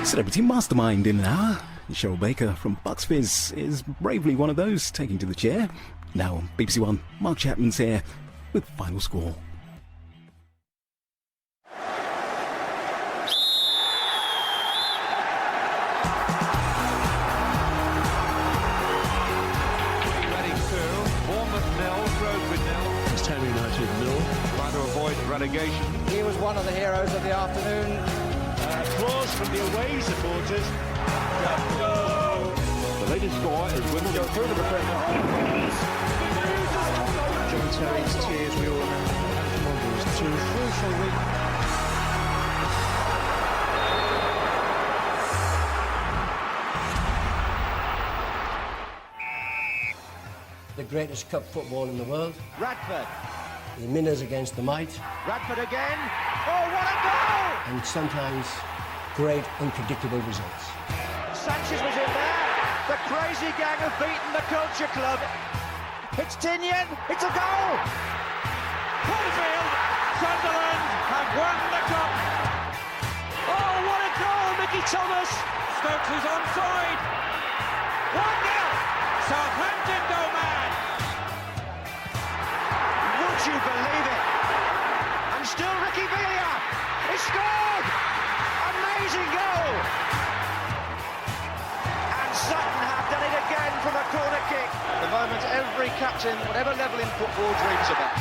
Celebrity Mastermind in an hour. Cheryl Baker from Bucks Fizz is bravely one of those taking to the chair. Now on BBC One, Mark Chapman's here with Final Score. Relegation. He was one of the heroes of the afternoon. Applause from the away supporters. The latest score is Wimbledon through to the Premier. John Terry's tears, we all remember. It was 2 crucial weeks. The greatest cup football in the world. Radford. The Minners against the might. Radford again. Oh, what a goal! And sometimes great unpredictable results. Sanchez was in there. The crazy gang have beaten the Culture Club. It's Tinian. It's a goal. Huddersfield, Sunderland have won the cup. Oh, what a goal, Mickey Thomas. Stokes is onside. 1-0. Southampton go mad. Would you believe it? And still Ricky Villa. He scored. Amazing goal. And Sutton have done it again from a corner kick. The moment every captain, whatever level in football, dreams about.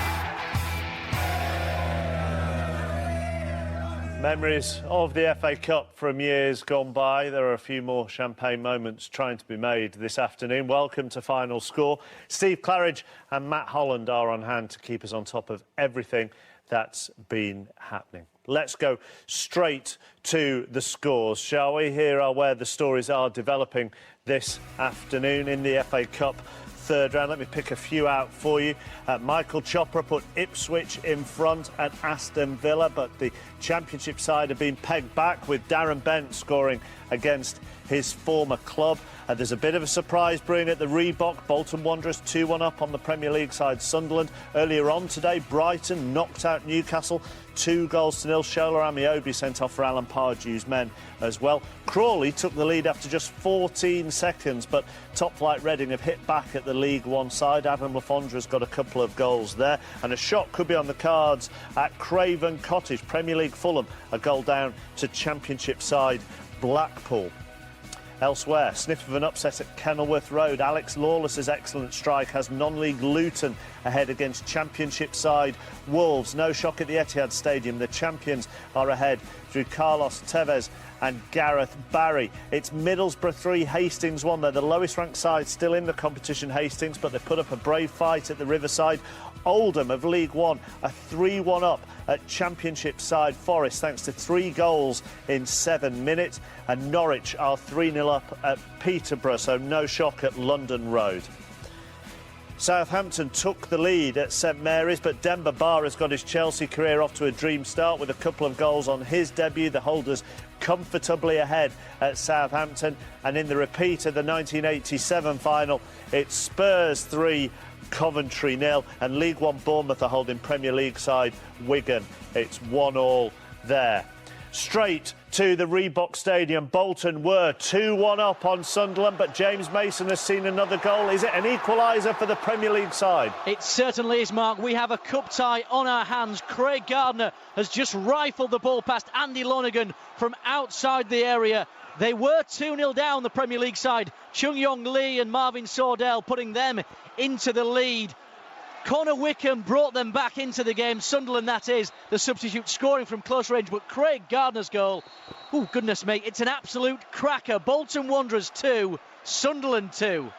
Memories of the FA Cup from years gone by. There are a few more champagne moments trying to be made this afternoon. Welcome to Final Score. Steve Claridge and Matt Holland are on hand to keep us on top of everything that's been happening. Let's go straight to the scores, shall we? Here are where the stories are developing this afternoon in the FA Cup third round. Let me pick a few out for you. Michael Chopra put Ipswich in front at Aston Villa, but the Championship side have been pegged back with Darren Bent scoring against his former club. There's a bit of a surprise brewing at the Reebok. Bolton Wanderers 2-1 up on the Premier League side Sunderland. Earlier on today, Brighton knocked out Newcastle 2-0. Shola Amiobi sent off for Alan Pardew's men as well. Crawley took the lead after just 14 seconds, but top flight Reading have hit back at the League One side. Adam Lafondre's got a couple of goals there, and a shot could be on the cards at Craven Cottage. Premier League Fulham a goal down to Championship side Blackpool. Elsewhere, sniff of an upset at Kenilworth Road. Alex Lawless's excellent strike has non-league Luton ahead against Championship side Wolves. No shock at the Etihad Stadium. The champions are ahead through Carlos Tevez and Gareth Barry. It's Middlesbrough 3, Hastings 1. They're the lowest ranked side still in the competition, Hastings, but they put up a brave fight at the Riverside. Oldham of League One are 3-1 up at Championship side Forest thanks to 3 goals in 7 minutes, and Norwich are 3-0 up at Peterborough, so no shock at London Road. Southampton took the lead at St Mary's, but Demba Ba has got his Chelsea career off to a dream start with a couple of goals on his debut. The holders comfortably ahead at Southampton, and in the repeat of the 1987 final, it's Spurs 3, Coventry 0, and League One Bournemouth are holding Premier League side Wigan. It's 1-1 there. Straight to the Reebok Stadium. Bolton were 2-1 up on Sunderland, but James Mason has seen another goal. Is it an equaliser for the Premier League side? It certainly is, Mark. We have a cup tie on our hands. Craig Gardner has just rifled the ball past Andy Lonergan from outside the area. They were 2-0 down, the Premier League side. Chung Yong Lee and Marvin Sordell putting them into the lead. Connor Wickham brought them back into the game. Sunderland, that is, the substitute scoring from close range. But Craig Gardner's goal, oh, goodness me, it's an absolute cracker. Bolton Wanderers 2, Sunderland 2.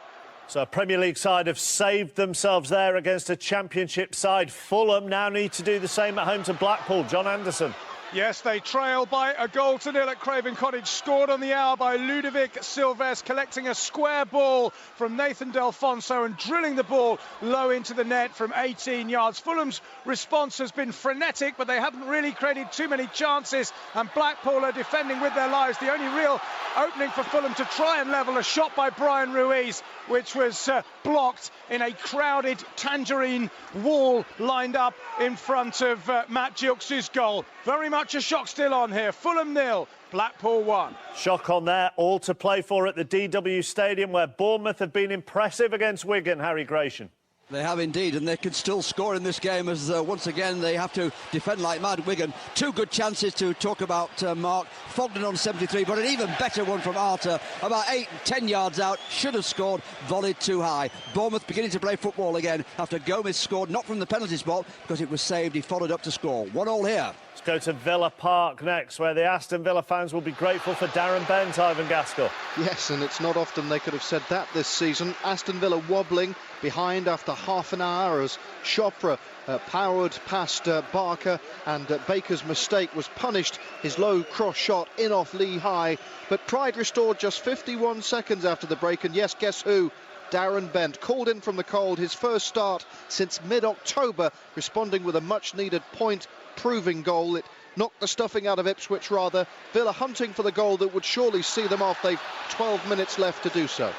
So a Premier League side have saved themselves there against a Championship side. Fulham now need to do the same at home to Blackpool. John Anderson. Yes, they trail by a goal to nil at Craven Cottage. Scored on the hour by Ludovic Silvestre, collecting a square ball from Nathan Delfonso and drilling the ball low into the net from 18 yards. Fulham's response has been frenetic, but they haven't really created too many chances, and Blackpool are defending with their lives. The only real opening for Fulham to try and level, a shot by Brian Ruiz, which was blocked in a crowded Tangerine wall lined up in front of Matt Gilks' goal. Very much a shock still on here. Fulham 0, Blackpool 1. Shock on there, all to play for at the DW Stadium, where Bournemouth have been impressive against Wigan. Harry Gratian. They have indeed, and they can still score in this game as once again they have to defend like mad. Wigan, two good chances to talk about, Mark. Fogden on 73, but an even better one from Arter, about 8-10 yards out, should have scored, volleyed too high. Bournemouth beginning to play football again after Gomez scored, not from the penalty spot, because it was saved. He followed up to score. 1-1 here. Let's go to Villa Park next, where the Aston Villa fans will be grateful for Darren Bent, Ivan Gaskell. Yes, and it's not often they could have said that this season. Aston Villa wobbling behind after half an hour as Chopra powered past Barker, and Baker's mistake was punished. His low cross shot in off Lee High, but pride restored just 51 seconds after the break, and yes, guess who? Darren Bent, called in from the cold, his first start since mid-October, responding with a much-needed point-proving goal. It knocked the stuffing out of Ipswich, rather. Villa hunting for the goal that would surely see them off. They've 12 minutes left to do so.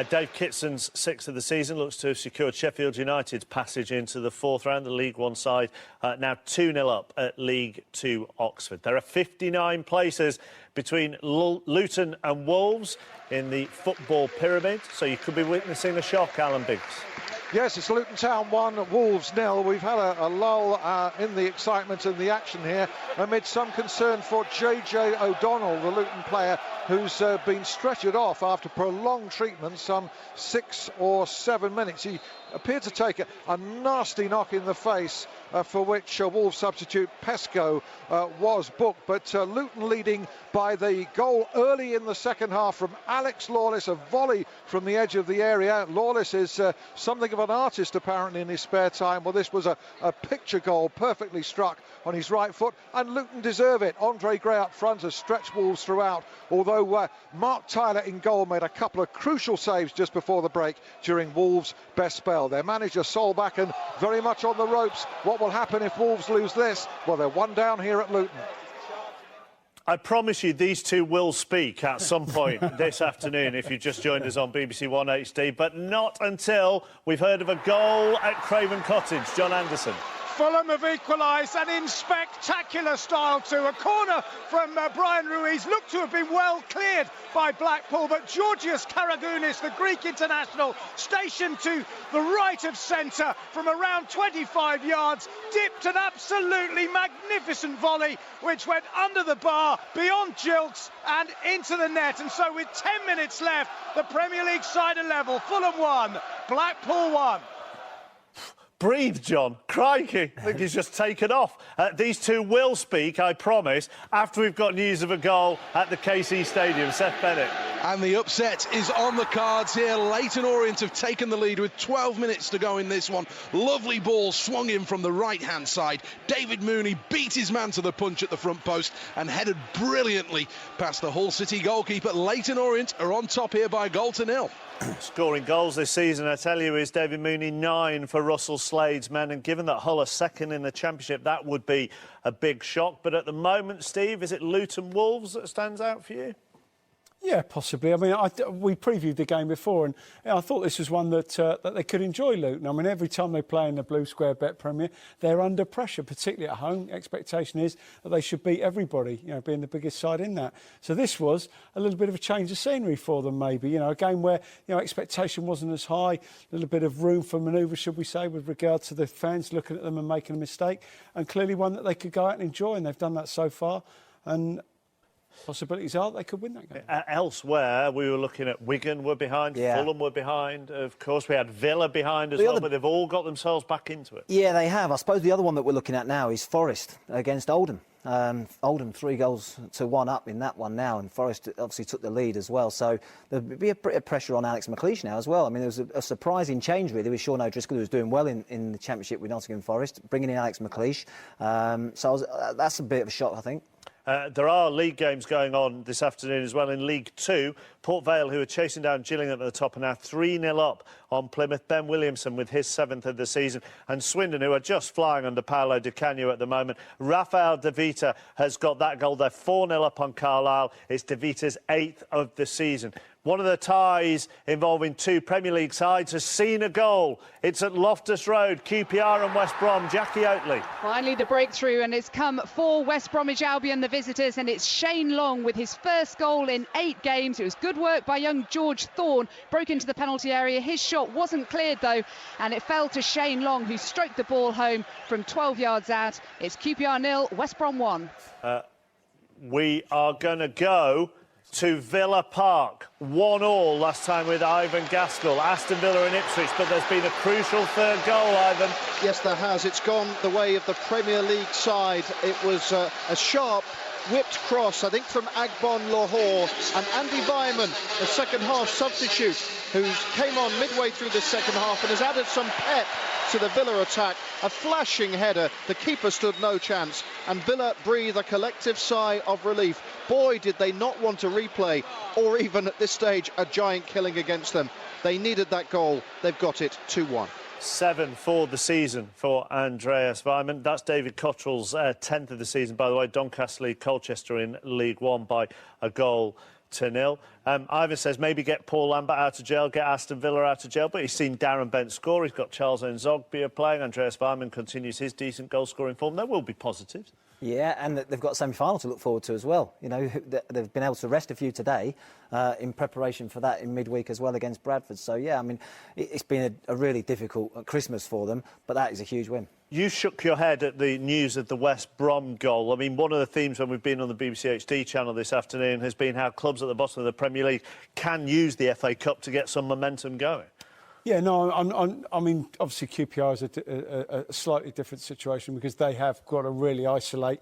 Dave Kitson's sixth of the season looks to have secured Sheffield United's passage into the fourth round. The League One side now 2-0 up at League Two Oxford. There are 59 places between Luton and Wolves in the football pyramid, so you could be witnessing a shock, Alan Biggs. Yes, it's Luton Town 1, Wolves 0. We've had a lull in the excitement and the action here amid some concern for JJ O'Donnell, the Luton player who's been stretchered off after prolonged treatment, some 6 or 7 minutes. He appeared to take a nasty knock in the face, for which Wolves substitute Pesco was booked. But Luton leading by the goal early in the second half from Alex Lawless, a volley from the edge of the area. Lawless is something of an artist apparently in his spare time. Well, this was a picture goal, perfectly struck on his right foot, and Luton deserve it. Andre Gray up front has stretched Wolves throughout, although Mark Tyler in goal made a couple of crucial saves just before the break during Wolves' best spell. Their manager Solbakken very much on the ropes. What will happen if Wolves lose this? Well, they're one down here at Luton. I promise you these two will speak at some point this afternoon if you just joined us on BBC One HD, but not until we've heard of a goal at Craven Cottage. John Anderson. Fulham have equalised, and in spectacular style too. A corner from Brian Ruiz looked to have been well cleared by Blackpool, but Georgios Karagounis, the Greek international, stationed to the right of centre from around 25 yards, dipped an absolutely magnificent volley which went under the bar, beyond Gilks and into the net. And so with 10 minutes left, the Premier League side are level. Fulham 1, Blackpool 1. Breathe, John. Crikey. I think he's just taken off. These two will speak, I promise, after we've got news of a goal at the KC Stadium. Seth Bennett. And the upset is on the cards here. Leyton Orient have taken the lead with 12 minutes to go in this one. Lovely ball swung in from the right-hand side. David Mooney beat his man to the punch at the front post and headed brilliantly past the Hull City goalkeeper. Leyton Orient are on top here by 1-0. Scoring goals this season, I tell you, is David Mooney, 9 for Russell Slade's men. And given that Hull are second in the Championship, that would be a big shock. But at the moment, Steve, is it Luton Wolves that stands out for you? Yeah, possibly. I mean, we previewed the game before, and I thought this was one that they could enjoy, Luton. I mean, every time they play in the Blue Square Bet Premier, they're under pressure, particularly at home. Expectation is that they should beat everybody, you know, being the biggest side in that. So this was a little bit of a change of scenery for them, maybe. You know, a game where, you know, expectation wasn't as high, a little bit of room for manoeuvre, should we say, with regard to the fans looking at them and making a mistake, and clearly one that they could go out and enjoy, and they've done that so far. And possibilities are they could win that game. Elsewhere, we were looking at Wigan were behind, Fulham were behind, of course. We had Villa behind as well, but they've all got themselves back into it. Yeah, they have. I suppose the other one that we're looking at now is Forest against Oldham. Oldham 3-1 up in that one now, and Forest obviously took the lead as well. So there'll be a bit of pressure on Alex McLeish now as well. I mean, there was a surprising change really with Sean O'Driscoll, who was doing well in the Championship with Nottingham Forest, bringing in Alex McLeish. That's a bit of a shock, I think. There are league games going on this afternoon as well in League Two. Port Vale, who are chasing down Gillingham at the top, are now 3-0 up on Plymouth. Ben Williamson with his 7th of the season. And Swindon, who are just flying under Paolo Di Canio at the moment. Rafael De Vita has got that goal. They're 4-0 up on Carlisle. It's De Vita's 8th of the season. One of the ties involving two Premier League sides has seen a goal. It's at Loftus Road, QPR and West Brom. Jackie Oatley. Finally the breakthrough, and it's come for West Bromwich Albion, the visitors, and it's Shane Long with his first goal in 8 games. It was good work by young George Thorne, broke into the penalty area. His shot wasn't cleared though, and it fell to Shane Long, who stroked the ball home from 12 yards out. It's QPR 0, West Brom 1. We are going to go to Villa Park. 1-1 last time with Ivan Gaskell. Aston Villa and Ipswich, but there's been a crucial third goal, Ivan. Yes, there has. It's gone the way of the Premier League side. It was a sharp whipped cross, I think, from Agbon Lahore, and Andy Vyman, the second half substitute, who came on midway through the second half and has added some pep to the Villa attack. A flashing header. The keeper stood no chance, and Villa breathe a collective sigh of relief. Boy, did they not want a replay, or even at this stage a giant killing against them. They needed that goal. They've got it. 2-1. 7 for the season for Andreas Weimann. That's David Cottrell's 10th of the season, by the way. Doncaster lead Colchester in League One by a goal to 0. Ivan says maybe get Paul Lambert out of jail, get Aston Villa out of jail, but he's seen Darren Bent score. He's got Charles Nzogbia playing. Andreas Weimann continues his decent goal-scoring form. There will be positives. Yeah, and they've got a semi-final to look forward to as well. You know, they've been able to rest a few today in preparation for that in midweek as well against Bradford. So, yeah, I mean, it's been a really difficult Christmas for them, but that is a huge win. You shook your head at the news of the West Brom goal. I mean, one of the themes when we've been on the BBC HD channel this afternoon has been how clubs at the bottom of the Premier League can use the FA Cup to get some momentum going. Yeah, no, I mean, obviously QPR is a slightly different situation because they have got to really isolate.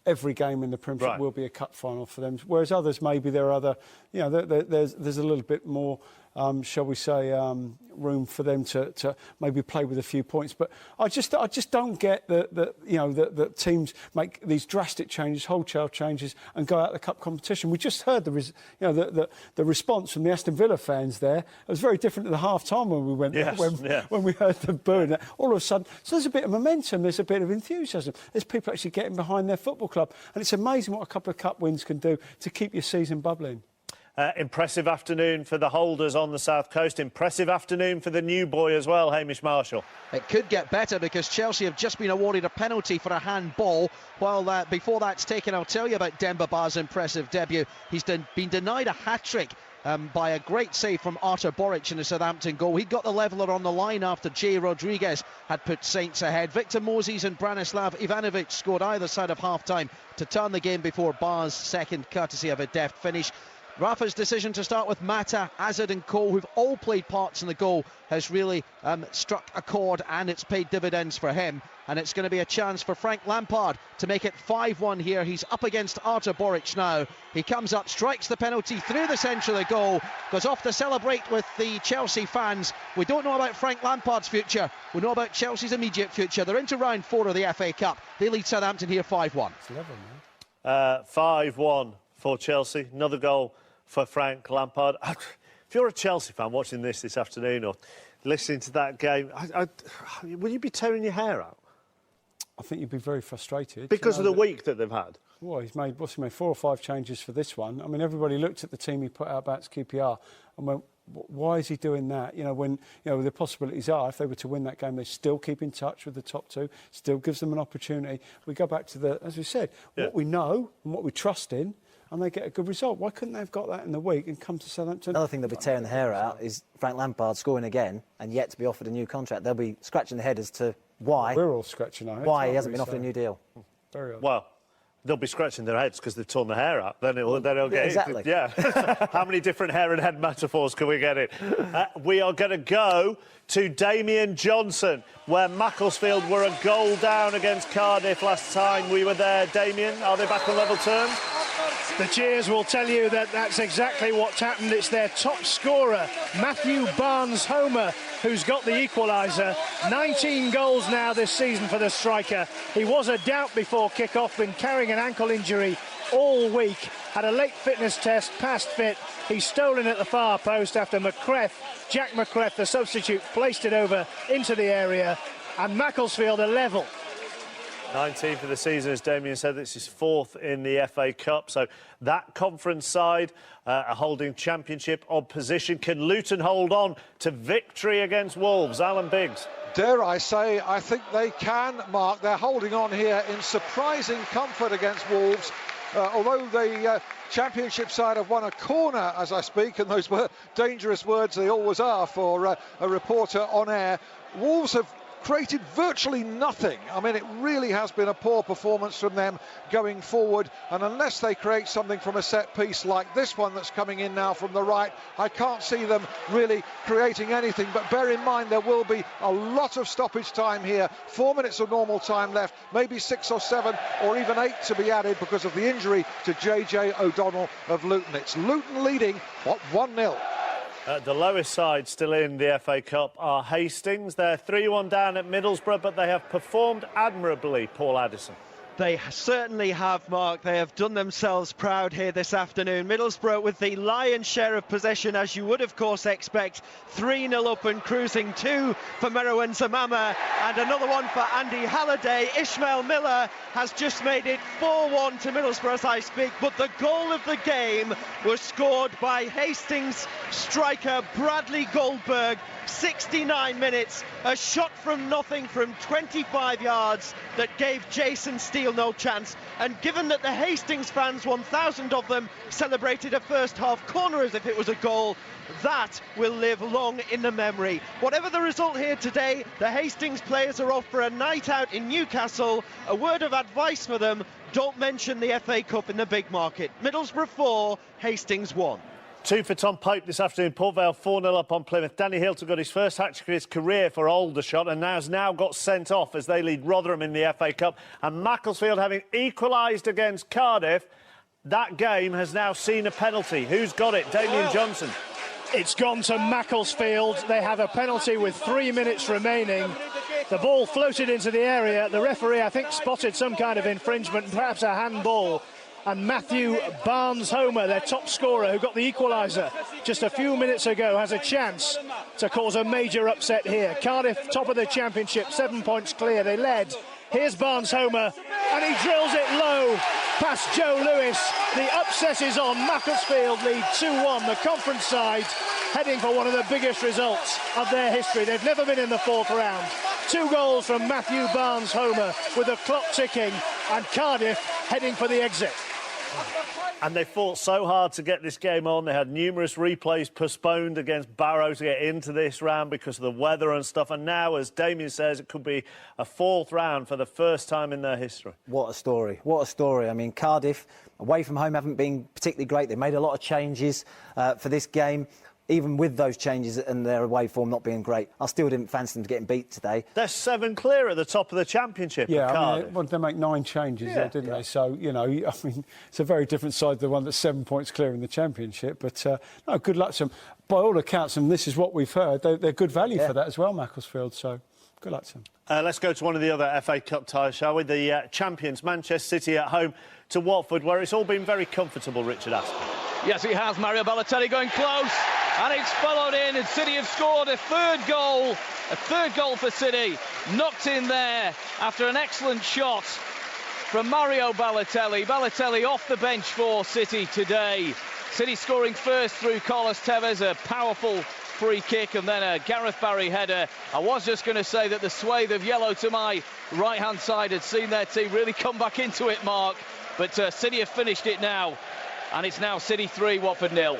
Every game in the Premiership will be a cup final for them, whereas others, maybe there are other, you know, there's a little bit more, shall we say, room for them to maybe play with a few points. But I just don't get that teams make these drastic changes, wholesale changes, and go out of the cup competition. We just heard the response from the Aston Villa fans there. It was very different to the half time when we went when we heard them booing. All of a sudden, so there's a bit of momentum, there's a bit of enthusiasm. There's people actually getting behind their football club, and it's amazing what a couple of cup wins can do to keep your season bubbling. Impressive afternoon for the holders on the South Coast. Impressive afternoon for the new boy as well, Hamish Marshall. It could get better because Chelsea have just been awarded a penalty for a handball. While before that's taken, I'll tell you about Demba Ba's impressive debut. He's been denied a hat-trick by a great save from Artur Boric in the Southampton goal. He got the leveller on the line after Jay Rodriguez had put Saints ahead. Victor Moses and Branislav Ivanovic scored either side of half-time to turn the game before Ba's second, courtesy of a deft finish. Rafa's decision to start with Mata, Hazard and Cole, who've all played parts in the goal, has really struck a chord, and it's paid dividends for him. And it's going to be a chance for Frank Lampard to make it 5-1 here. He's up against Artur Boric now. He comes up, strikes the penalty through the centre of the goal, goes off to celebrate with the Chelsea fans. We don't know about Frank Lampard's future. We know about Chelsea's immediate future. They're into round 4 of the FA Cup. They lead Southampton here 5-1. It's level, man. 5-1 for Chelsea. Another goal for Frank Lampard. If you're a Chelsea fan watching this afternoon or listening to that game, will you be tearing your hair out? I think you'd be very frustrated. Because of the week that they've had? Well, he's made 4 or 5 changes for this one. I mean, everybody looked at the team he put out about QPR and went, why is he doing that? You know, when the possibilities are, if they were to win that game, they still keep in touch with the top 2, still gives them an opportunity. We go back to as we said, what we know and what we trust in, and they get a good result. Why couldn't they have got that in the week and come to Southampton? Another thing they'll be tearing the hair out is Frank Lampard scoring again and yet to be offered a new contract. They'll be scratching their head as to why. We're all scratching our heads. Why he hasn't been offered a new deal. Very odd. Well, they'll be scratching their heads because they've torn their hair out. Then it'll get exactly. Yeah. How many different hair and head metaphors can we get in? We are going to go to Damien Johnson, where Macclesfield were a goal down against Cardiff last time we were there. Damien, are they back on level terms? The cheers will tell you that that's exactly what's happened. It's their top scorer, Matthew Barnes-Homer, who's got the equaliser. 19 goals now this season for the striker. He was a doubt before kick-off, been carrying an ankle injury all week. Had a late fitness test, passed fit. He's stolen at the far post after Jack McCreth, the substitute, placed it over into the area. And Macclesfield are level. 19th of the season, as Damien said. This is 4th in the FA Cup. So that conference side are holding championship odd position. Can Luton hold on to victory against Wolves? Alan Biggs. Dare I say, I think they can, Mark. They're holding on here in surprising comfort against Wolves. Although the championship side have won a corner as I speak, and those were dangerous words, they always are for a reporter on air, Wolves have created virtually nothing. I mean, it really has been a poor performance from them going forward, and unless they create something from a set piece like this one that's coming in now from the right, I can't see them really creating anything. But bear in mind, there will be a lot of stoppage time here. 4 minutes of normal time left, maybe 6 or 7 or even 8 to be added because of the injury to JJ O'Donnell of Luton. It's Luton leading, what, 1-0. The lowest side still in the FA Cup are Hastings. They're 3-1 down at Middlesbrough, but they have performed admirably, Paul Addison. They certainly have, Mark. They have done themselves proud here this afternoon. Middlesbrough with the lion's share of possession, as you would, of course, expect. 3-0 up and cruising. 2 for Merouane Zamama and another one for Andy Halliday. Ishmael Miller has just made it 4-1 to Middlesbrough as I speak. But the goal of the game was scored by Hastings striker Bradley Goldberg. 69 minutes, a shot from nothing from 25 yards that gave Jason Steele no chance. And given that the Hastings fans, 1,000 of them, celebrated a first half corner as if it was a goal, that will live long in the memory. Whatever the result here today, the Hastings players are off for a night out in Newcastle. A word of advice for them: don't mention the FA Cup in the big market. Middlesbrough 4, Hastings 1. 2 for Tom Pope this afternoon. Port Vale 4-0 up on Plymouth. Danny Hilton got his first hat-trick of his career for Aldershot and has now got sent off as they lead Rotherham in the FA Cup. And Macclesfield, having equalised against Cardiff, that game has now seen a penalty. Who's got it? Damien Johnson. It's gone to Macclesfield. They have a penalty with 3 minutes remaining. The ball floated into the area. The referee, I think, spotted some kind of infringement, perhaps a handball. And Matthew Barnes-Homer, their top scorer, who got the equaliser just a few minutes ago, has a chance to cause a major upset here. Cardiff, top of the championship, 7 points clear. They led. Here's Barnes-Homer, and he drills it low past Joe Lewis. The upset is on. Macclesfield lead 2-1. The conference side heading for one of the biggest results of their history. They've never been in the 4th round. 2 goals from Matthew Barnes-Homer with the clock ticking, and Cardiff heading for the exit. And they fought so hard to get this game on. They had numerous replays postponed against Barrow to get into this round because of the weather and stuff. And now, as Damien says, it could be a 4th round for the first time in their history. What a story. What a story. I mean, Cardiff, away from home, haven't been particularly great. They made a lot of changes for this game. Even with those changes and their away form not being great, I still didn't fancy them getting beat today. They're 7 clear at the top of the championship. Yeah, Cardiff. I mean, they make 9 changes, didn't they? So, you know, I mean, it's a very different side to the one that's 7 points clear in the championship. But, no, good luck to them. By all accounts, and this is what we've heard, they're good value for that as well, Macclesfield. So, good luck to them. Let's go to one of the other FA Cup ties, shall we? The champions, Manchester City, at home to Watford, where it's all been very comfortable, Richard Aston. Yes, he has. Mario Balotelli going close, and it's followed in, and City have scored a third goal for City, knocked in there after an excellent shot from Mario Balotelli. Balotelli off the bench for City today. City scoring first through Carlos Tevez, a powerful free kick, and then a Gareth Barry header. I was just going to say that the swathe of yellow to my right-hand side had seen their team really come back into it, Mark, but City have finished it now. And it's now City 3, Watford 0.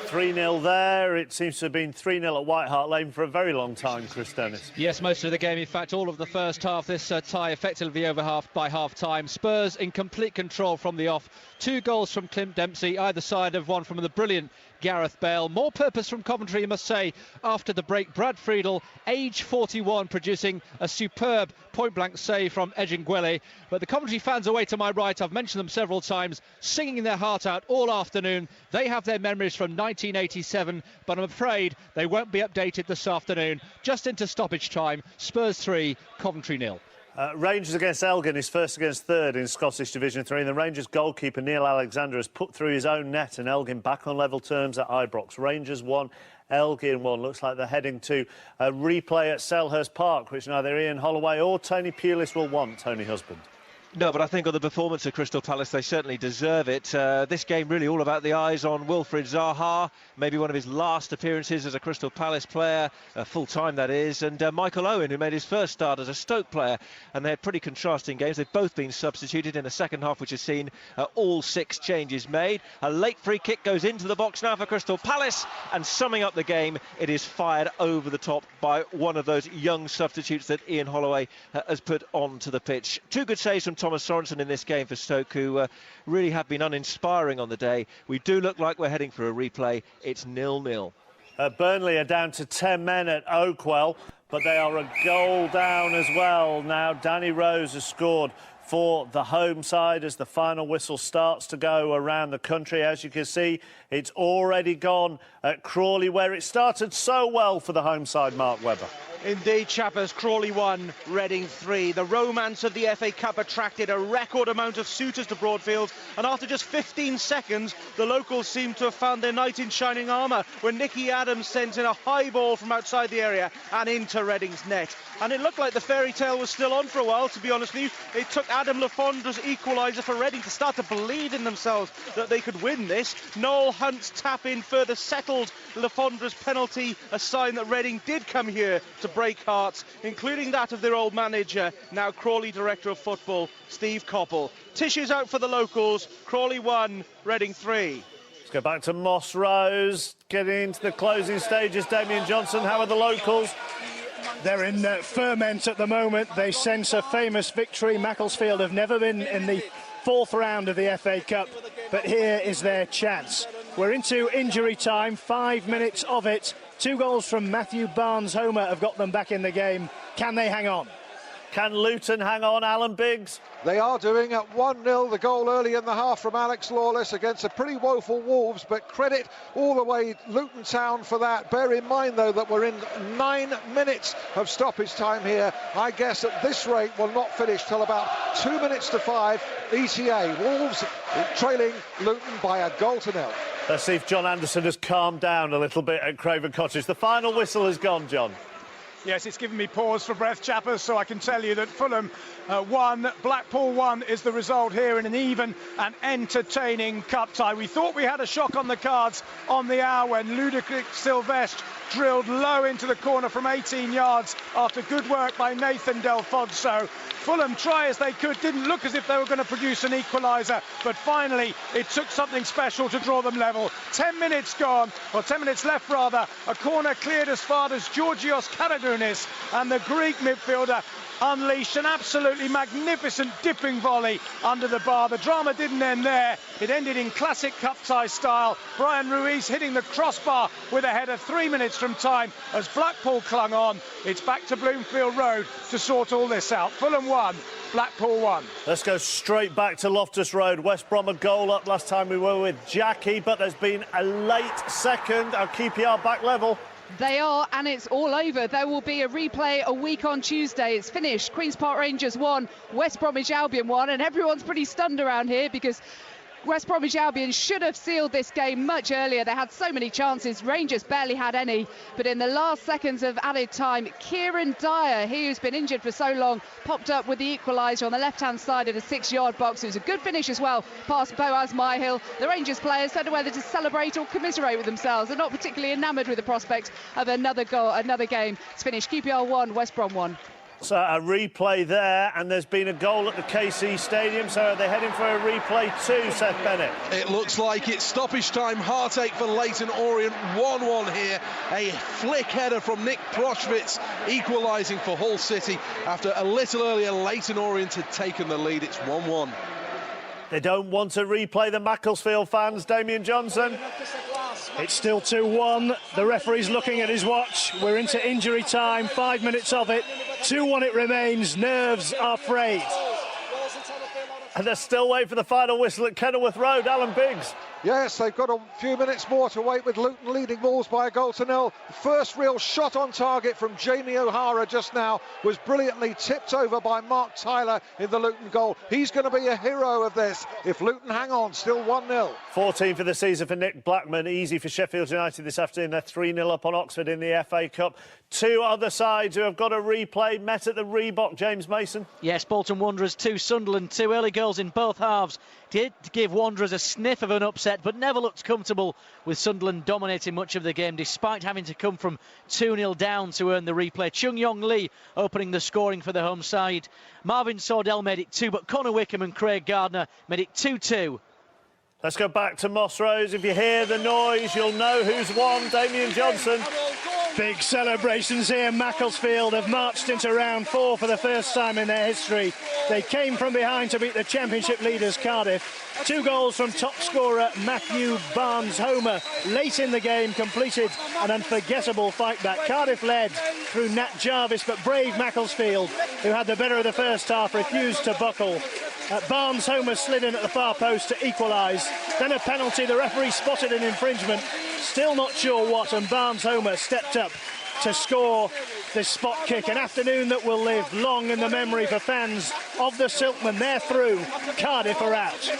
3-0 there. It seems to have been 3-0 at White Hart Lane for a very long time, Chris Dennis. Yes, most of the game, in fact, all of the first half. This tie effectively over by half-time. Spurs in complete control from the off. 2 goals from Clint Dempsey, either side of one from the brilliant Gareth Bale. More purpose from Coventry, you must say, after the break. Brad Friedel, age 41, producing a superb point-blank save from Edgingwele. But the Coventry fans away to my right, I've mentioned them several times, singing their heart out all afternoon. They have their memories from 1987, but I'm afraid they won't be updated this afternoon. Just into stoppage time, Spurs 3, Coventry 0. Rangers against Elgin is first against third in Scottish Division 3, and the Rangers goalkeeper Neil Alexander has put through his own net, and Elgin back on level terms at Ibrox. Rangers 1, Elgin 1. Looks like they're heading to a replay at Selhurst Park, which neither Ian Holloway or Tony Pulis will want. Tony Husband. No, but I think on the performance of Crystal Palace, they certainly deserve it. This game really all about the eyes on Wilfried Zaha, maybe one of his last appearances as a Crystal Palace player, full-time that is, and Michael Owen, who made his first start as a Stoke player, and they had pretty contrasting games. They've both been substituted in the second half, which has seen all 6 changes made. A late free kick goes into the box now for Crystal Palace, and summing up the game, it is fired over the top by one of those young substitutes that Ian Holloway has put onto the pitch. 2 good saves from Thomas Sorensen in this game for Stoke, who really have been uninspiring on the day. We do look like we're heading for a replay. It's 0-0. Burnley are down to 10 men at Oakwell, but they are a goal down as well. Now Danny Rose has scored for the home side as the final whistle starts to go around the country. As you can see, it's already gone at Crawley, where it started so well for the home side, Mark Webber. Indeed, Chappers. Crawley 1, Reading 3. The romance of the FA Cup attracted a record amount of suitors to Broadfield, and after just 15 seconds, the locals seemed to have found their knight in shining armour when Nicky Adams sent in a high ball from outside the area and into Reading's net. And it looked like the fairy tale was still on for a while, to be honest with you. It took Adam Lafondre's equaliser for Reading to start to believe in themselves that they could win this. Noel Hunt's tap-in further settled Lafondre's penalty, a sign that Reading did come here to break hearts, including that of their old manager, now Crawley Director of Football, Steve Coppell. Tissues out for the locals. Crawley 1, Reading 3. Let's go back to Moss Rose, getting into the closing stages. Damien Johnson, how are the locals? They're in ferment at the moment. They sense a famous victory. Macclesfield have never been in the 4th round of the FA Cup, but here is their chance. We're into injury time, 5 minutes of it. 2 goals from Matthew Barnes-Homer have got them back in the game. Can they hang on? Can Luton hang on, Alan Biggs? They are doing at 1-0, the goal early in the half from Alex Lawless against a pretty woeful Wolves, but credit all the way Luton Town for that. Bear in mind, though, that we're in 9 minutes of stoppage time here. I guess at this rate will not finish till about 2 minutes to 5 ETA. Wolves trailing Luton by a goal to 0. Let's see if John Anderson has calmed down a little bit at Craven Cottage. The final whistle has gone, John. Yes, it's given me pause for breath, Chappers, so I can tell you that Fulham 1, Blackpool 1 is the result here in an even and entertaining cup tie. We thought we had a shock on the cards on the hour when Ludovic Silvestre drilled low into the corner from 18 yards after good work by Nathan Delfonso. Fulham, try as they could, didn't look as if they were going to produce an equaliser, but finally it took something special to draw them level. 10 minutes gone, or 10 minutes left rather. A corner cleared as far as Georgios Karadounis, and the Greek midfielder unleashed an absolutely magnificent dipping volley under the bar. The drama didn't end there. It ended in classic cup tie style. Brian Ruiz hitting the crossbar with a header 3 minutes from time as Blackpool clung on. It's back to Bloomfield Road to sort all this out. Fulham 1, Blackpool 1. Let's go straight back to Loftus Road. West Brom a goal up last time we were with Jackie, but there's been a late second. Our QPR back level. They are, and it's all over. There will be a replay a week on Tuesday. It's finished. Queen's Park Rangers 1, West Bromwich Albion 1, and everyone's pretty stunned around here because West Bromwich Albion should have sealed this game much earlier. They had so many chances. Rangers barely had any. But in the last seconds of added time, Kieran Dyer, he who's been injured for so long, popped up with the equaliser on the left-hand side of the 6-yard box. It was a good finish as well, past Boaz Myhill. The Rangers players don't know whether to celebrate or commiserate with themselves. They're not particularly enamoured with the prospect of another goal, another game. It's finished. QPR 1, West Brom 1. So a replay there, and there's been a goal at the KC Stadium, so are they heading for a replay too, Seth Bennett? It looks like it's stoppage time, heartache for Leyton Orient, 1-1 here. A flick header from Nick Proschwitz, equalising for Hull City. After a little earlier, Leyton Orient had taken the lead. It's 1-1. They don't want to replay, the Macclesfield fans. Damien Johnson. It's still 2-1. The referee's looking at his watch. We're into injury time, 5 minutes of it. 2-1 it remains. Nerves are frayed. And they're still waiting for the final whistle at Kenilworth Road. Alan Biggs. Yes, they've got a few minutes more to wait with Luton leading Wolves by a goal to nil. First real shot on target from Jamie O'Hara just now was brilliantly tipped over by Mark Tyler in the Luton goal. He's going to be a hero of this if Luton hang on, still 1-0. 14 for the season for Nick Blackman. Easy for Sheffield United this afternoon. They're 3-0 up on Oxford in the FA Cup. Two other sides who have got a replay met at the Reebok. James Mason. Yes, Bolton Wanderers 2, Sunderland 2. Early goals in both halves did give Wanderers a sniff of an upset, but never looked comfortable, with Sunderland dominating much of the game despite having to come from 2-0 down to earn the replay. Chung Yong Lee opening the scoring for the home side. Marvin Sordell made it 2, but Connor Wickham and Craig Gardner made it 2-2. Let's go back to Moss Rose. If you hear the noise, you'll know who's won. Damien Johnson. Big celebrations here. Macclesfield have marched into round 4 for the first time in their history. They came from behind to beat the Championship leaders Cardiff. 2 goals from top scorer Matthew Barnes-Homer. Late in the game, completed an unforgettable fight back. Cardiff led through Nat Jarvis, but brave Macclesfield, who had the better of the first half, refused to buckle. Barnes-Homer slid in at the far post to equalise. Then a penalty. The referee spotted an infringement. Still not sure what, and Barnes-Homer stepped up to score this spot kick. An afternoon that will live long in the memory for fans of the Silkmen. They're through. Cardiff are out.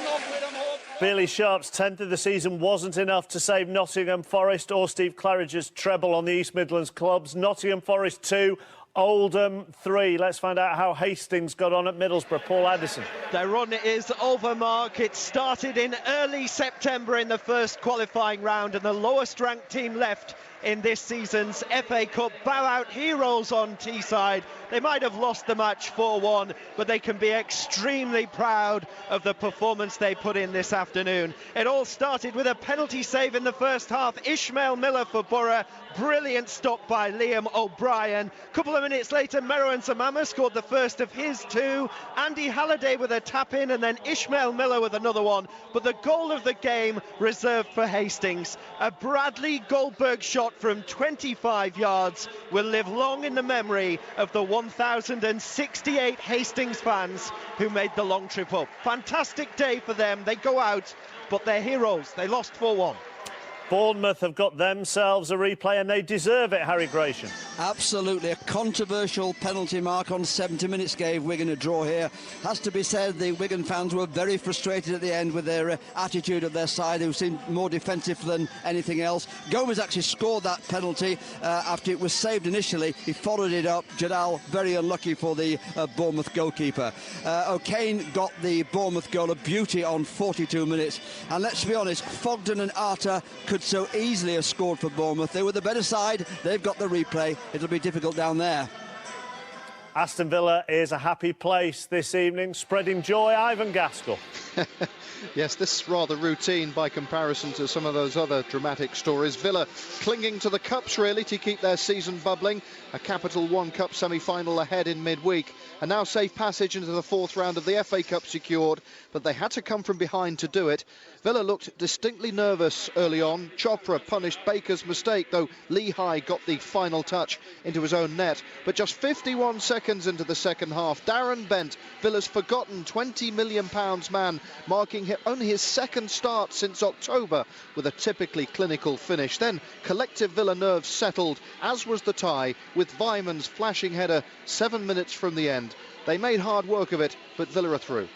Billy Sharp's 10th of the season wasn't enough to save Nottingham Forest or Steve Claridge's treble on the East Midlands clubs. Nottingham Forest 2, Oldham 3. Let's find out how Hastings got on at Middlesbrough. Paul Addison. Their run is over, Mark. It started in early September in the first qualifying round, and the lowest ranked team left in this season's FA Cup bow out heroes on Teesside. They might have lost the match 4-1, but they can be extremely proud of the performance they put in this afternoon. It all started with a penalty save in the first half. Ishmael Miller for Borough. Brilliant stop by Liam O'Brien. A couple of minutes later, Meron Samama scored the first of his 2. Andy Halliday with a tap-in, and then Ishmael Miller with another one. But the goal of the game reserved for Hastings. A Bradley Goldberg shot from 25 yards will live long in the memory of the 1,068 Hastings fans who made the long trip up. Fantastic day for them. They go out, but they're heroes. They lost 4-1. Bournemouth have got themselves a replay, and they deserve it, Harry Gratian. Absolutely. A controversial penalty mark on 70 minutes gave Wigan a draw here. Has to be said, the Wigan fans were very frustrated at the end with their attitude of their side, who seemed more defensive than anything else. Gomez actually scored that penalty after it was saved initially. He followed it up. Jadal, very unlucky for the Bournemouth goalkeeper. O'Kane got the Bournemouth goal, a beauty on 42 minutes. And let's be honest, Fogden and Arter could so easily have scored for Bournemouth. They were the better side. They've got the replay. It'll be difficult down there. Aston Villa is a happy place this evening, spreading joy. Ivan Gaskell. Yes, this is rather routine by comparison to some of those other dramatic stories. Villa clinging to the cups, really, to keep their season bubbling. A Capital One Cup semi-final ahead in midweek. And now safe passage into the 4th round of the FA Cup secured, but they had to come from behind to do it. Villa looked distinctly nervous early on. Chopra punished Baker's mistake, though Lehigh got the final touch into his own net. But just 51 seconds into the second half, Darren Bent, Villa's forgotten £20 million man, marking only his second start since October with a typically clinical finish. Then collective Villa nerves settled, as was the tie, with Vyman's flashing header 7 minutes from the end. They made hard work of it, but Villa are through.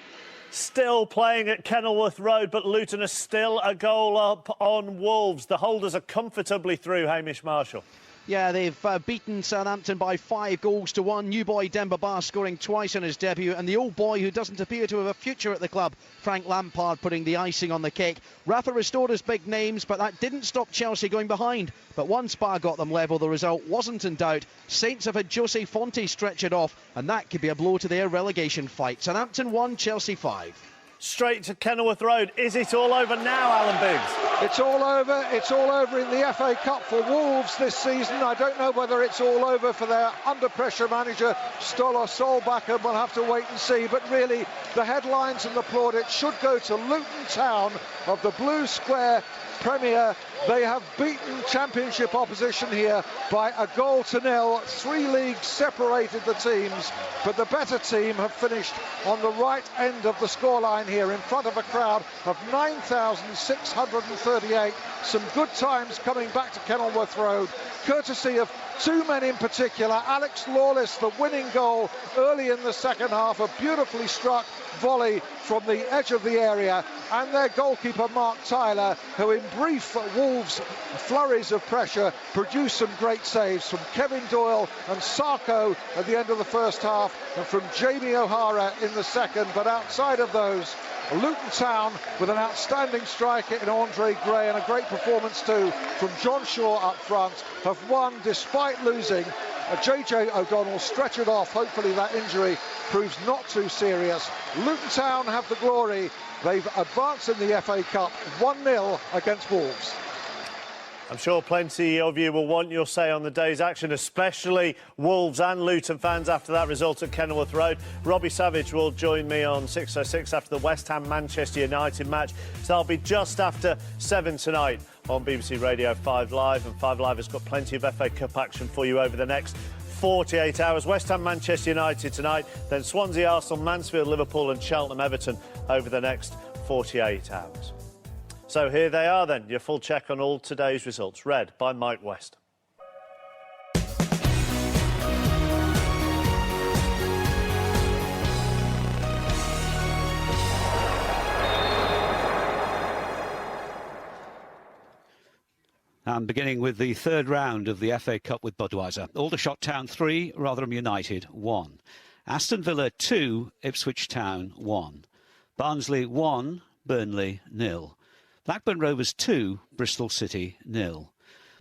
Still playing at Kenilworth Road, but Luton are still a goal up on Wolves. The holders are comfortably through, Hamish Marshall. Yeah, they've beaten Southampton by 5-1. New boy Demba Ba scoring twice on his debut, and the old boy who doesn't appear to have a future at the club, Frank Lampard, putting the icing on the cake. Rafa restored his big names, but that didn't stop Chelsea going behind. But once Spa got them level, the result wasn't in doubt. Saints have had Jose Fonte stretch it off, and that could be a blow to their relegation fight. Southampton 1, Chelsea 5. Straight to Kenilworth Road. Is it all over now, Alan Biggs? It's all over. It's all over in the FA Cup for Wolves this season. I don't know whether it's all over for their under-pressure manager, Ståle Solbakken. We'll have to wait and see. But really, the headlines and the plaudits should go to Luton Town of the Blue Square. Premier. They have beaten Championship opposition here by 1-0. 3 leagues separated the teams, but the better team have finished on the right end of the scoreline here in front of a crowd of 9,638. Some good times coming back to Kenilworth Road, courtesy of 2 men in particular. Alex Lawless, the winning goal early in the second half, a beautifully struck volley from the edge of the area, and their goalkeeper Mark Tyler, who in brief Wolves flurries of pressure produced some great saves from Kevin Doyle and Sarko at the end of the first half, and from Jamie O'Hara in the second. But outside of those, Luton Town with an outstanding striker in Andre Gray and a great performance too from John Shaw up front, have won despite losing. JJ O'Donnell stretchered off. Hopefully that injury proves not too serious. Luton Town have the glory. They've advanced in the FA Cup 1-0 against Wolves. I'm sure plenty of you will want your say on the day's action, especially Wolves and Luton fans after that result at Kenilworth Road. Robbie Savage will join me on 6:06 after the West Ham-Manchester United match. So I'll be just after 7 tonight on BBC Radio 5 Live. And 5 Live has got plenty of FA Cup action for you over the next 48 hours. West Ham, Manchester United tonight, then Swansea, Arsenal, Mansfield, Liverpool and Cheltenham, Everton over the next 48 hours. So here they are then, your full check on all today's results, read by Mike West. And beginning with the third round of the FA Cup with Budweiser. Aldershot Town 3, Rotherham United 1. Aston Villa 2, Ipswich Town 1. Barnsley 1, Burnley 0. Blackburn Rovers 2, Bristol City 0.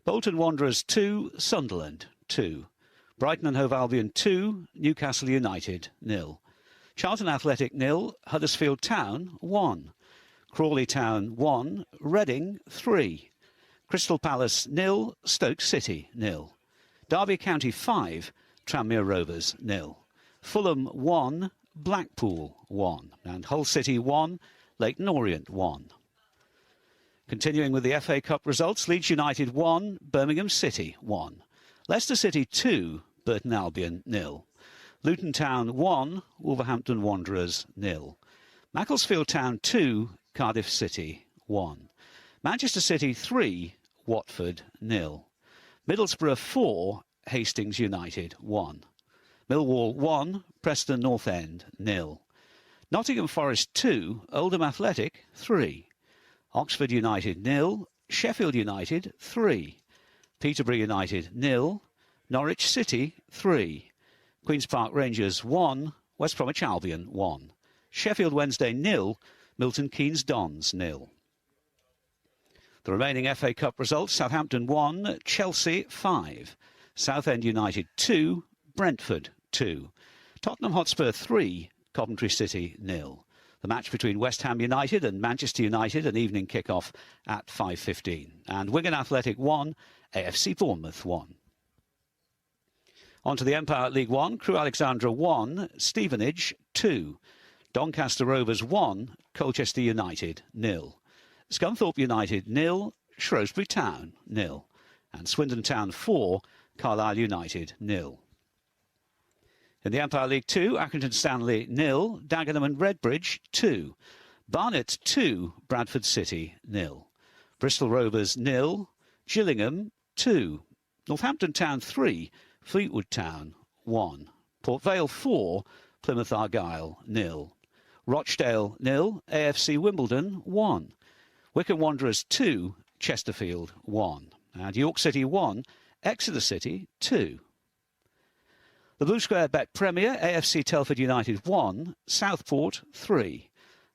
Bolton Wanderers 2, Sunderland 2. Brighton and Hove Albion 2, Newcastle United 0. Charlton Athletic 0, Huddersfield Town 1. Crawley Town 1, Reading 3. Crystal Palace 0, Stoke City 0. Derby County 5, Tranmere Rovers 0. Fulham 1, Blackpool 1. And Hull City 1, Leyton Orient 1. Continuing with the FA Cup results, Leeds United 1, Birmingham City 1. Leicester City 2, Burton Albion 0. Luton Town 1, Wolverhampton Wanderers 0. Macclesfield Town 2, Cardiff City 1. Manchester City 3, Watford 0. Middlesbrough 4, Hastings United 1. Millwall 1, Preston North End 0. Nottingham Forest 2, Oldham Athletic 3. Oxford United 0, Sheffield United 3. Peterborough United 0, Norwich City 3. Queen's Park Rangers 1, West Bromwich Albion 1. Sheffield Wednesday 0, Milton Keynes Dons 0. The remaining FA Cup results: Southampton 1, Chelsea 5. Southend United 2, Brentford 2. Tottenham Hotspur 3, Coventry City 0. The match between West Ham United and Manchester United, an evening kick-off at 5:15. And Wigan Athletic 1, AFC Bournemouth 1. On to the Empire League 1, Crewe Alexandra 1, Stevenage 2. Doncaster Rovers 1, Colchester United 0. Scunthorpe United 0, Shrewsbury Town 0. And Swindon Town 4, Carlisle United 0. In the Empire League 2, Accrington Stanley 0, Dagenham and Redbridge 2. Barnet 2, Bradford City 0. Bristol Rovers 0, Gillingham 2. Northampton Town 3, Fleetwood Town 1. Port Vale 4, Plymouth Argyle 0. Rochdale 0, AFC Wimbledon 1. Wycombe Wanderers 2, Chesterfield 1. And York City 1, Exeter City 2. The Blue Square Bet Premier, AFC Telford United 1, Southport 3.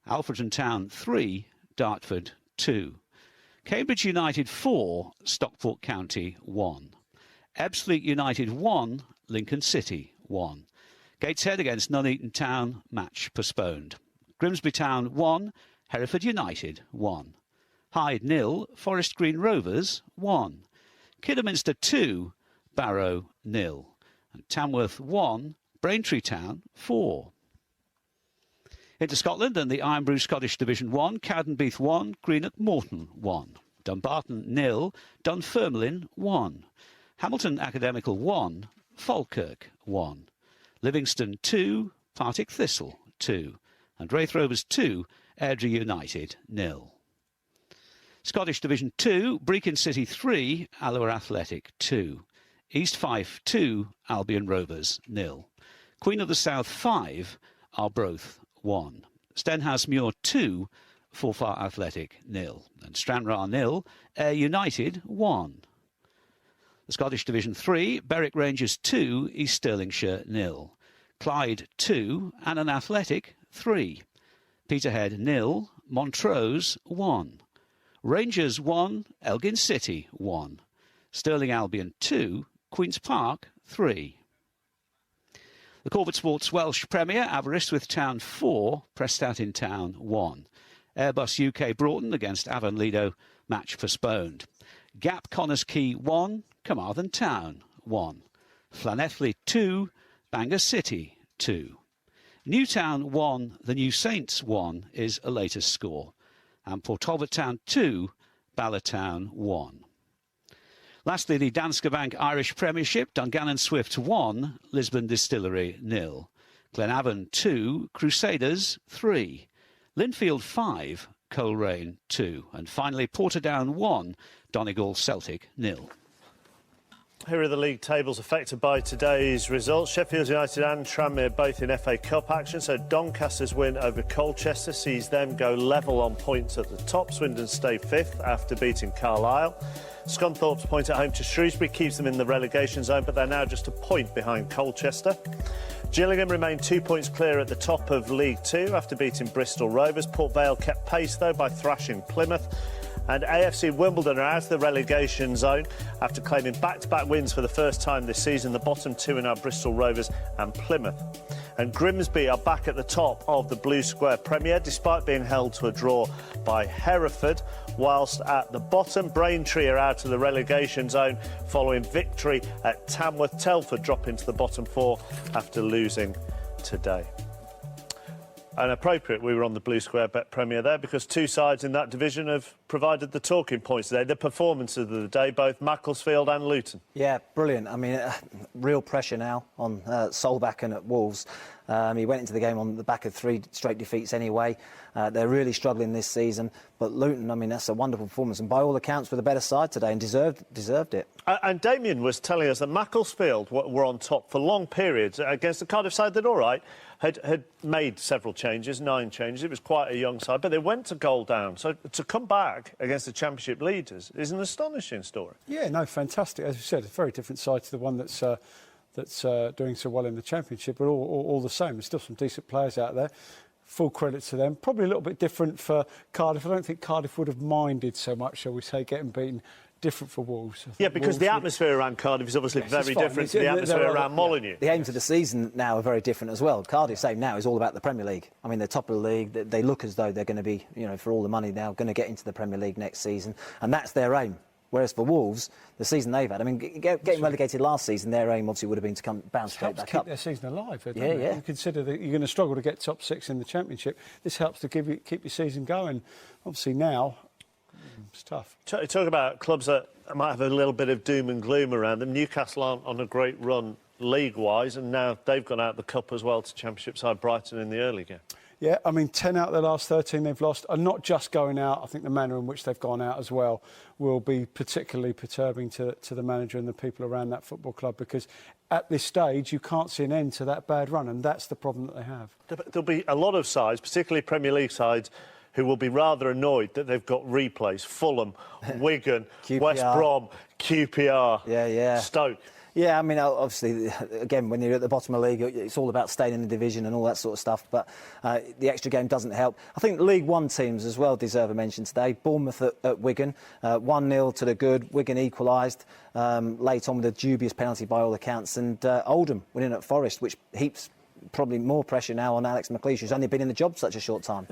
Alfreton Town 3, Dartford 2. Cambridge United 4, Stockport County 1. Ebbsfleet United 1, Lincoln City 1. Gateshead against Nuneaton Town, match postponed. Grimsby Town 1, Hereford United 1. Hyde 0, Forest Green Rovers 1. Kidderminster 2, Barrow 0. And Tamworth 1, Braintree Town 4. Into Scotland and the Iron Brew Scottish Division 1, Cowdenbeath 1, Greenock Morton 1. Dumbarton 0, Dunfermline 1. Hamilton Academical 1, Falkirk 1. Livingston 2, Partick Thistle 2. And Wraith Rovers 2, Airdrie United 0. Scottish Division 2, Brecon City 3, Alloa Athletic 2. East Fife 2, Albion Rovers 0. Queen of the South 5, Arbroath 1. Stenhousemuir 2, Forfar Athletic 0. And Stranraer 0, Ayr United 1. The Scottish Division 3, Berwick Rangers 2, East Stirlingshire 0. Clyde 2, Annan Athletic 3. Peterhead 0, Montrose 1. Rangers 1, Elgin City 1. Stirling Albion 2, Queen's Park 3. The Corvette Sports Welsh Premier, Aberystwyth Town 4, Prestat in Town 1. Airbus UK Broughton against Avon Lido, match postponed. Gap Connors Quay 1, Carmarthen Town 1. Llanelli 2, Bangor City 2. Newtown 1, the New Saints 1 is a latest score. And Port Talbot Town 2, Bala Town 1. Lastly, the Danske Bank Irish Premiership, Dungannon Swift 1, Lisbon Distillery 0. Glenavon 2, Crusaders 3. Linfield 5, Coleraine 2. And finally, Portadown 1, Donegal Celtic 0. Here are the league tables affected by today's results. Sheffield United and Tranmere both in FA Cup action, so Doncaster's win over Colchester sees them go level on points at the top. Swindon stay 5th after beating Carlisle. Scunthorpe's point at home to Shrewsbury keeps them in the relegation zone, but they're now just a point behind Colchester. Gillingham remain 2 points clear at the top of League 2 after beating Bristol Rovers. Port Vale kept pace though by thrashing Plymouth. And AFC Wimbledon are out of the relegation zone after claiming back-to-back wins for the first time this season. The bottom two are now Bristol Rovers and Plymouth. And Grimsby are back at the top of the Blue Square Premier, despite being held to a draw by Hereford. Whilst at the bottom, Braintree are out of the relegation zone following victory at Tamworth. Telford drop into the bottom four after losing today. And appropriate we were on the Blue Square Bet Premier there, because two sides in that division have provided the talking points today. The performances of the day, both Macclesfield and Luton. Yeah, brilliant. I mean, real pressure now on Solbakken at Wolves. He went into the game on the back of 3 straight defeats anyway. They're really struggling this season. But Luton, I mean, that's a wonderful performance. And by all accounts, were the better side today and deserved it. And Damien was telling us that Macclesfield were on top for long periods against the Cardiff side that, all right, had made several changes, 9 changes. It was quite a young side, but they went to goal down. So to come back against the Championship leaders is an astonishing story. Yeah, no, fantastic. As you said, a very different side to the one that's doing so well in the Championship, but all the same, there's still some decent players out there. Full credit to them. Probably a little bit different for Cardiff. I don't think Cardiff would have minded so much, shall we say, getting beaten. Different for Wolves. Yeah, because the atmosphere around Cardiff is obviously very different to the atmosphere around Molineux. The aims of the season now are very different as well. Cardiff's aim now is all about the Premier League. I mean, they're top of the league. They look as though they're going to be, you know, for all the money now, going to get into the Premier League next season, and that's their aim. Whereas for Wolves, the season they've had, I mean, getting relegated last season, their aim obviously would have been to bounce straight back up. Keep their season alive. Yeah. You consider that you're going to struggle to get top 6 in the Championship. This helps to keep your season going. Obviously now, it's tough. Talk about clubs that might have a little bit of doom and gloom around them. Newcastle aren't on a great run league-wise, and now they've gone out the cup as well to Championship side Brighton in the early game. Yeah, I mean, 10 out of the last 13 they've lost are not just going out. I think the manner in which they've gone out as well will be particularly perturbing to the manager and the people around that football club, because at this stage you can't see an end to that bad run, and that's the problem that they have. There'll be a lot of sides, particularly Premier League sides, who will be rather annoyed that they've got replays. Fulham, Wigan, West Brom, QPR, Stoke. Yeah, I mean, obviously, again, when you're at the bottom of the league, it's all about staying in the division and all that sort of stuff, but the extra game doesn't help. I think the League One teams as well deserve a mention today. Bournemouth at Wigan, 1-0 to the good. Wigan equalised late on with a dubious penalty by all accounts, and Oldham winning at Forest, which heaps probably more pressure now on Alex McLeish, who's only been in the job such a short time.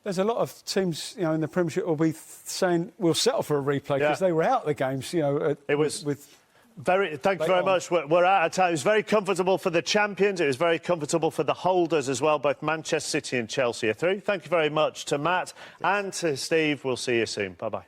There's a lot of teams, you know, in the Premiership will be saying we'll settle for a replay because they were out of the games, you know. It was thank you very much. We're out of time. It was very comfortable for the champions. It was very comfortable for the holders as well. Both Manchester City and Chelsea are through. Thank you very much to Matt and to Steve. We'll see you soon. Bye-bye.